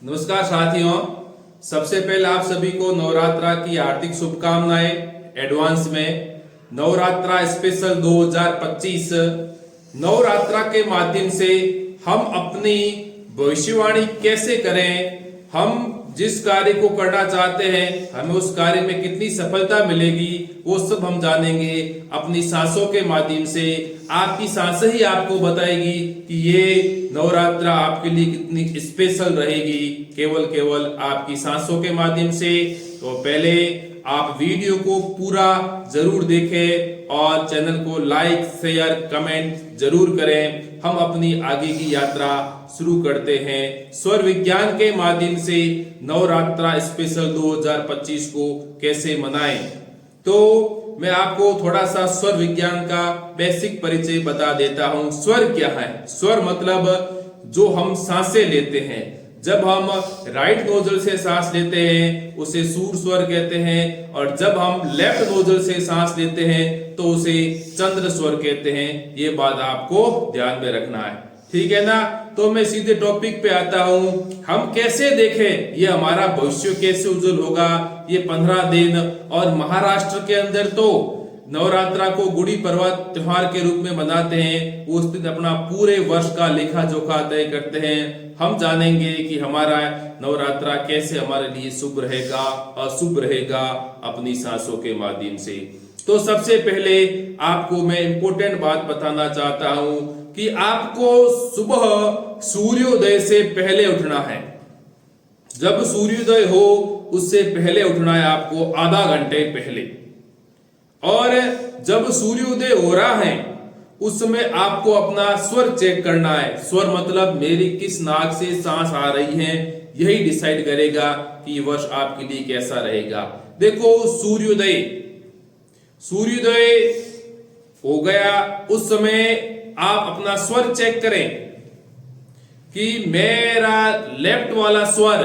नमस्कार साथियों, सबसे पहले आप सभी को नवरात्रा की हार्दिक शुभकामनाएं एडवांस में। नवरात्रा स्पेशल 2025 नवरात्रा के माध्यम से हम अपनी भविष्यवाणी कैसे करें, हम जिस कार्य को करना चाहते हैं हमें उस कार्य में कितनी सफलता मिलेगी, वो सब हम जानेंगे अपनी सांसों के माध्यम से। आपकी सांसें ही आपको बताएगी कि ये नवरात्रा आपके लिए कितनी स्पेशल रहेगी, केवल आपकी सांसों के माध्यम से। तो पहले आप वीडियो को पूरा जरूर देखें और चैनल को लाइक शेयर कमेंट जरूर करें। हम अपनी आगे की यात्रा शुरू करते हैं स्वर विज्ञान के माध्यम से नवरात्रा स्पेशल 2025 को कैसे मनाएं। तो मैं आपको थोड़ा सा स्वर विज्ञान का बेसिक परिचय बता देता हूं। स्वर क्या है? स्वर मतलब जो हम सांसें लेते हैं, जब हम राइट नोजल से सांस लेते हैं उसे सूर स्वर कहते हैं, और जब हम लेफ्ट नोजल से सांस लेते हैं तो उसे चंद्र स्वर कहते हैं। ये बात आपको ध्यान में रखना है, ठीक है ना। तो मैं सीधे टॉपिक पे आता हूं। हम कैसे देखें ये हमारा भविष्य कैसे उज्जवल होगा, ये 15 दिन। और महाराष्ट्र के अंदर तो नवरात्रा को गुड़ी पड़वा त्योहार के रूप में मनाते हैं। उस दिन अपना पूरे वर्ष का लेखा जोखा तय करते हैं। हम जानेंगे कि हमारा नवरात्रा कैसे हमारे लिए शुभ रहेगा अशुभ रहेगा अपनी सांसों के माध्यम से। तो सबसे पहले आपको मैं इंपॉर्टेंट बात बताना चाहता हूं कि आपको सुबह सूर्योदय से पहले उठना है। जब सूर्योदय हो उससे पहले उठना है आपको, आधा घंटे पहले। और जब सूर्योदय हो रहा है उस समय आपको अपना स्वर चेक करना है। स्वर मतलब मेरी किस नाक से सांस आ रही है, यही डिसाइड करेगा कि वर्ष आपके लिए कैसा रहेगा। देखो सूर्योदय हो गया, उस समय आप अपना स्वर चेक करें कि मेरा लेफ्ट वाला स्वर,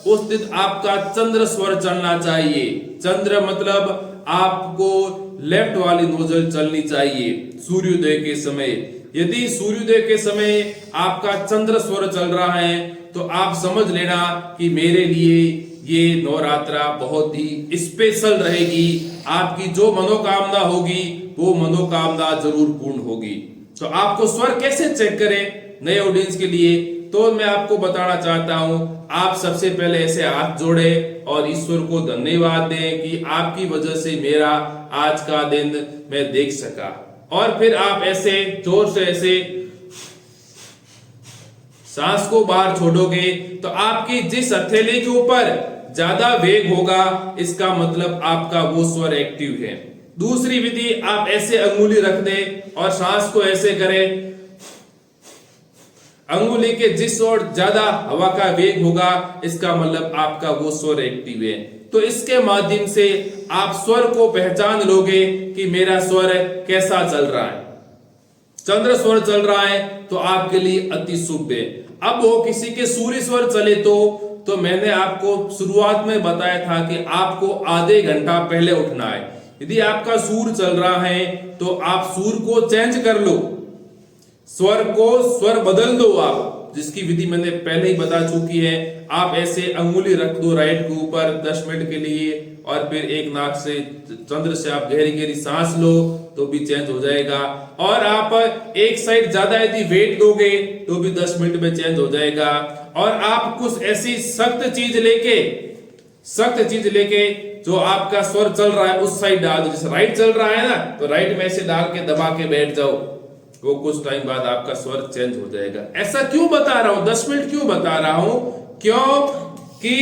उस दिन आपका चंद्र स्वर चलना चाहिए। चंद्र मतलब आपको लेफ्ट वाली नोजल चलनी चाहिए सूर्योदय के समय। यदि सूर्योदय के समय आपका चंद्र स्वर चल रहा है तो आप समझ लेना कि मेरे लिए ये नवरात्रा बहुत ही स्पेशल रहेगी। आपकी जो मनोकामना होगी वो मनोकामना जरूर पूर्ण होगी। तो आपको स्वर कैसे चेक करें नए ऑडियंस के लिए, तो मैं आपको बताना चाहता हूं। आप सबसे पहले ऐसे हाथ जोड़े और ईश्वर को धन्यवाद दें कि आपकी वजह से मेरा आज का दिन मैं देख सका। और फिर आप ऐसे जोर से ऐसे सांस को बाहर छोड़ोगे तो आपकी जिस हथेली के ऊपर ज्यादा वेग होगा इसका मतलब आपका वो स्वर एक्टिव है। दूसरी विधि, आप ऐसे अंगुली रख दें और सांस को ऐसे करें। अंगुली के जिस ओर ज्यादा हवा का वेग होगा इसका मतलब आपका वो स्वर एक्टिव है। तो इसके माध्यम से आप स्वर को पहचान लोगे कि मेरा स्वर कैसा चल रहा है। चंद्र स्वर चल रहा है तो आपके लिए अति शुभ है। अब वो किसी के सूर्य स्वर चले तो मैंने आपको शुरुआत में बताया था कि आपको आधे घंटा पहले उठना है। यदि आपका सूर चल रहा है तो आप सूर को चेंज कर लो, स्वर बदल दो आप, जिसकी विधि मैंने पहले ही बता चुकी है। आप ऐसे अंगुली रख दो राइट के ऊपर 10 मिनट के लिए, और फिर एक नाक से चंद्र से आप गहरी गहरी सांस लो तो भी चेंज हो जाएगा। और आप एक साइड ज्यादा यदि वेट दोगे तो भी 10 मिनट में चेंज हो जाएगा। और आप कुछ ऐसी सख्त चीज लेके जो आपका स्वर चल रहा है उस साइड डाल दो। जैसे राइट चल रहा है ना तो राइट में से डाल के दबा के बैठ जाओ, वो कुछ टाइम बाद आपका स्वर चेंज हो जाएगा। ऐसा क्यों बता रहा हूं, 10 मिनट क्यों बता रहा हूं? क्योंकि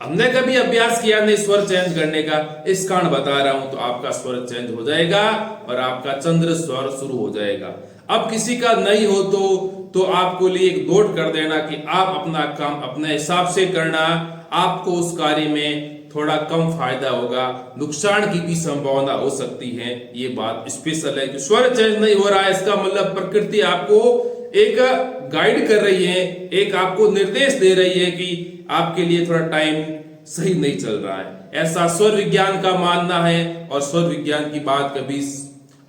हमने कभी अभ्यास किया नहीं स्वर चेंज करने का, इस कारण बता रहा हूं। तो आपका स्वर चेंज हो जाएगा और आपका चंद्र स्वर शुरू हो जाएगा। अब किसी का नहीं हो तो आपको लिए एक नोट कर देना कि आप अपना काम अपने हिसाब से करना। आपको उस कार्य में थोड़ा कम फायदा होगा, नुकसान की भी संभावना हो सकती है। ये बात स्पेशल है कि स्वर चेंज नहीं हो रहा है, इसका मतलब प्रकृति आपको एक गाइड कर रही है, एक आपको निर्देश दे रही है कि आपके लिए थोड़ा टाइम सही नहीं चल रहा है। ऐसा स्वर विज्ञान का मानना है, और स्वर विज्ञान की बात कभी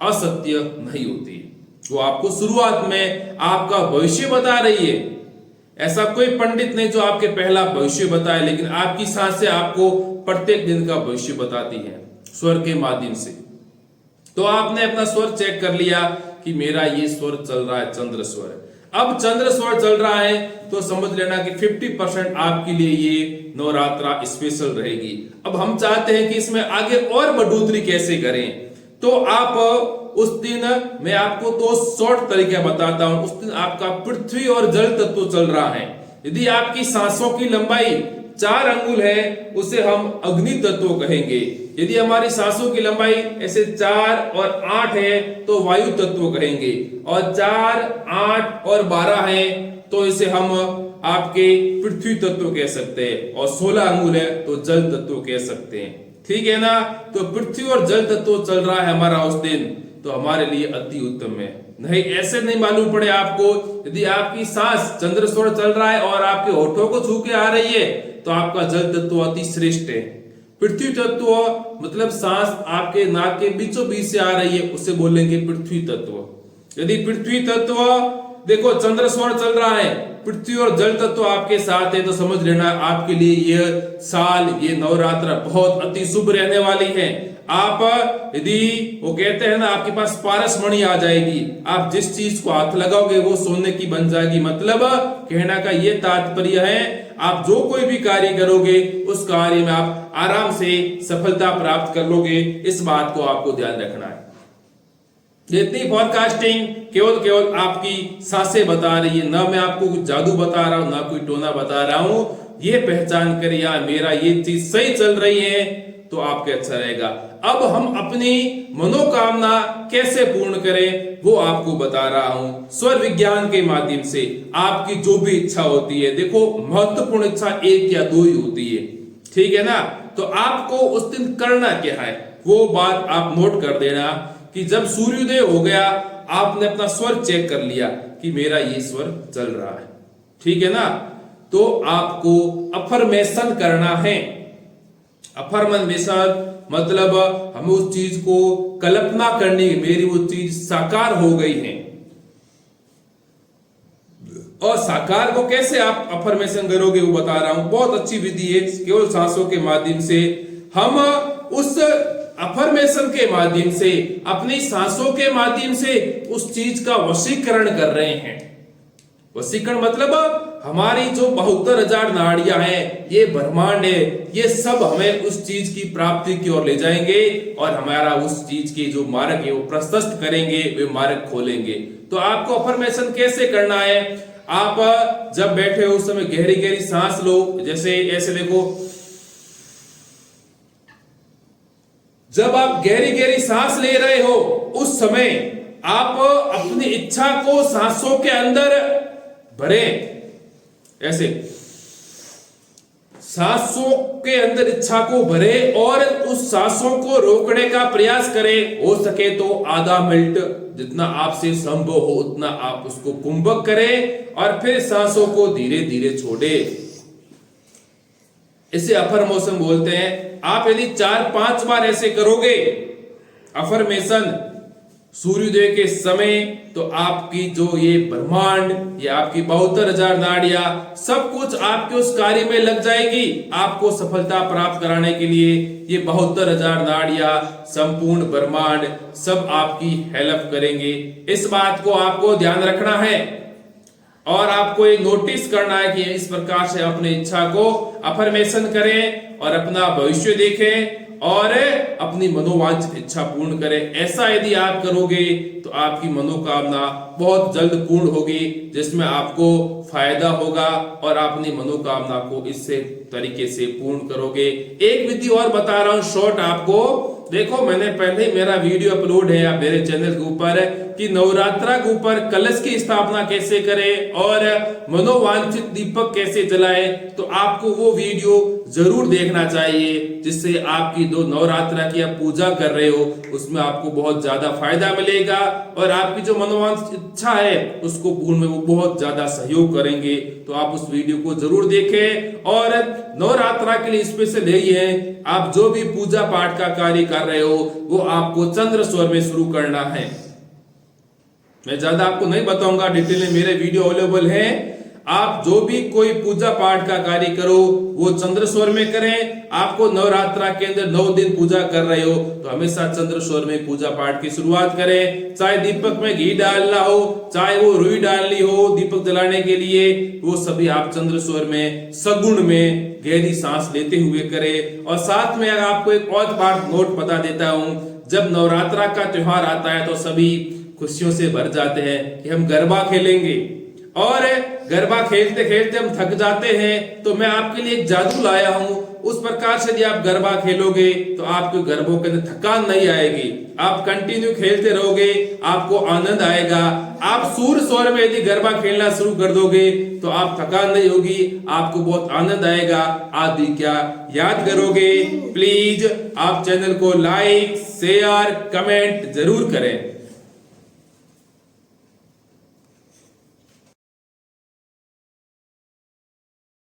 असत्य नहीं होती। वो आपको शुरुआत में आपका भविष्य बता रही है ऐसा कोई पंडित नहीं जो आपके पहला भविष्य बताए, लेकिन आपकी सांसें आपको प्रत्येक दिन का भविष्य बताती है स्वर के माध्यम से। तो आपने अपना स्वर चेक कर लिया कि मेरा ये स्वर चल रहा है चंद्र स्वर। अब चंद्र स्वर चल रहा है तो समझ लेना कि 50% आपके लिए ये नवरात्रा स्पेशल रहेगी। अब हम चाहते हैं कि इसमें आगे और बढ़ोतरी कैसे करें, तो आप उस दिन मैं आपको तो शॉर्ट तरीका बताता हूं। उस दिन आपका पृथ्वी और जल तत्व चल रहा है। यदि आपकी सांसों की लंबाई 4 अंगुल है उसे हम अग्नि तत्व कहेंगे। यदि हमारी सांसों की लंबाई ऐसे 4 और 8 है तो वायु तत्व कहेंगे, और 4, 8 और 12 है तो इसे हम आपके पृथ्वी तत्व कह सकते हैं, और 16 अंगुल है तो जल तत्व कह सकते हैं। ठीक है ना। तो पृथ्वी और जल तत्व चल रहा है हमारा उस दिन, तो हमारे लिए अति उत्तम है। नहीं ऐसे नहीं मालूम पड़े आपको, यदि आपकी सांस चंद्र स्वर चल रहा है और आपके होठों को छू के आ रही है तो आपका जल तत्व अति श्रेष्ठ है। पृथ्वी तत्व मतलब सांस आपके नाक के बीचों बीच से आ रही है उसे बोलेंगे पृथ्वी तत्व। यदि पृथ्वी तत्व देखो चंद्र स्वर चल रहा है, पृथ्वी और जल तत्व आपके साथ है, तो समझ लेना आपके लिए यह साल, ये नवरात्र बहुत अति शुभ रहने वाली है। आप यदि वो कहते हैं ना आपके पास पारस मणि आ जाएगी, आप जिस चीज को हाथ लगाओगे वो सोने की बन जाएगी। मतलब कहना का ये तात्पर्य है आप जो कोई भी कार्य करोगे उस कार्य में आप आराम से सफलता प्राप्त कर लोगे। इस बात को आपको ध्यान रखना है। इतनी फॉरकास्टिंग केवल आपकी सांसें बता रही है, ना मैं आपको कुछ जादू बता रहा हूं ना कोई टोना बता रहा हूं। ये पहचान कर यार मेरा ये चीज सही चल रही है तो आपके अच्छा रहेगा। अब हम अपनी मनोकामना कैसे पूर्ण करें वो आपको बता रहा हूं स्वर विज्ञान के माध्यम से। आपकी जो भी इच्छा होती है, देखो महत्वपूर्ण इच्छा 1 या 2 ही होती है, ठीक है ना। तो आपको उस दिन करना क्या है वो बात आप नोट कर देना कि जब सूर्योदय हो गया आपने अपना स्वर चेक कर लिया कि मेरा ये स्वर चल रहा है, ठीक है ना। तो आपको अफर्मेशन करना है। अफर्मेशन मतलब हमें उस चीज को कल्पना करनी है, मेरी वो चीज साकार हो गई है। और साकार को कैसे आप अफर्मेशन करोगे वो बता रहा हूं, बहुत अच्छी विधि है। केवल सांसों के माध्यम से हम उस अफर्मेशन के माध्यम से, अपनी सांसों के माध्यम से उस चीज का वशीकरण कर रहे हैं। वशीकरण मतलब हमारी जो 72,000 नाड़ियां हैं, ये ब्रह्मांड है, ये सब हमें उस चीज की प्राप्ति की ओर ले जाएंगे और हमारा उस चीज के जो मार्ग है वो प्रशस्त करेंगे, वे मार्ग खोलेंगे। तो आपको अफर्मेशन कैसे करना है, आप जब बैठे हो उस समय गहरी गहरी सांस लो। जैसे ऐसे देखो, जब आप गहरी गहरी सांस ले रहे हो उस समय आप अपनी इच्छा को सांसों के अंदर भरे। ऐसे सांसों के अंदर इच्छा को भरे और उस सांसों को रोकने का प्रयास करें। हो सके तो आधा मिनट, जितना आपसे संभव हो उतना आप उसको कुंभक करें और फिर सांसों को धीरे धीरे छोड़े। इसे अफर्मेशन बोलते हैं। आप यदि 4-5 बार ऐसे करोगे अफर्मेशन सूर्योदय के समय, तो आपकी जो ये ब्रह्मांड, ये आपकी 72,000 नाड़ियां सब कुछ आपके उस कार्य में लग जाएगी। आपको सफलता प्राप्त कराने के लिए ये 72,000 नाड़ियां, संपूर्ण ब्रह्मांड सब आपकी हेल्प करेंगे। इस बात को आपको ध्यान रखना है और आपको ये नोटिस करना है कि इस प्रकार से अपनी इच्छा को अफर्मेशन करें और अपना भविष्य देखें और अपनी मनोवांछित इच्छा पूर्ण करें। ऐसा यदि आप करोगे तो आपकी मनोकामना बहुत जल्द पूर्ण होगी, जिसमें आपको फायदा होगा और आप अपनी मनोकामना को इससे तरीके से पूर्ण करोगे। एक विधि और बता रहा हूं शॉर्ट आपको। देखो मैंने पहले मेरा वीडियो अपलोड है मेरे चैनल के ऊपर कि नवरात्रा के ऊपर कलश की स्थापना कैसे करें और मनोवांछित दीपक कैसे जलाएं, तो आपको वो वीडियो जरूर देखना चाहिए, जिससे आपकी जो नवरात्रा की आप पूजा कर रहे हो उसमें आपको बहुत ज्यादा फायदा मिलेगा और आपकी जो मनोवांछित इच्छा है उसको पूर्ण में वो बहुत ज्यादा सहयोग करेंगे। तो आप उस वीडियो को जरूर देखें। और नवरात्रा के लिए स्पेशल यही है, आप जो भी पूजा पाठ का कार्य कर रहे हो वो आपको चंद्र स्वर में शुरू करना है। मैं ज्यादा आपको नहीं बताऊंगा, डिटेल में मेरे वीडियो अवेलेबल है, आप जो भी कोई पूजा पाठ का कार्य करो वो चंद्र स्वर में करें। आपको नवरात्रा के अंदर 9 दिन पूजा कर रहे हो तो हमेशा चंद्र स्वर में पूजा पाठ की शुरुआत करें। चाहे दीपक में घी डालना हो, चाहे वो रुई डालनी हो दीपक जलाने के लिए, वो सभी आप चंद्र स्वर में सगुण में गहरी सांस लेते हुए करें। और साथ में आपको एक और बात नोट बता देता हूं, जब नवरात्रा का त्योहार आता है तो सभी खुशियों से भर जाते हैं कि हम गरबा खेलेंगे, और गरबा खेलते खेलते हम थक जाते हैं। तो मैं आपके लिए एक जादू लाया हूं, उस प्रकार से यदि आप गरबा खेलोगे तो आपके गरबों के अंदर थकान नहीं आएगी, आप कंटिन्यू खेलते रहोगे, आपको आनंद आएगा। आप सूर स्वर में यदि गरबा खेलना शुरू कर दोगे तो आप थकान नहीं होगी, आपको बहुत आनंद आएगा। आप भी क्या याद करोगे? प्लीज आप चैनल को लाइक शेयर कमेंट जरूर करें।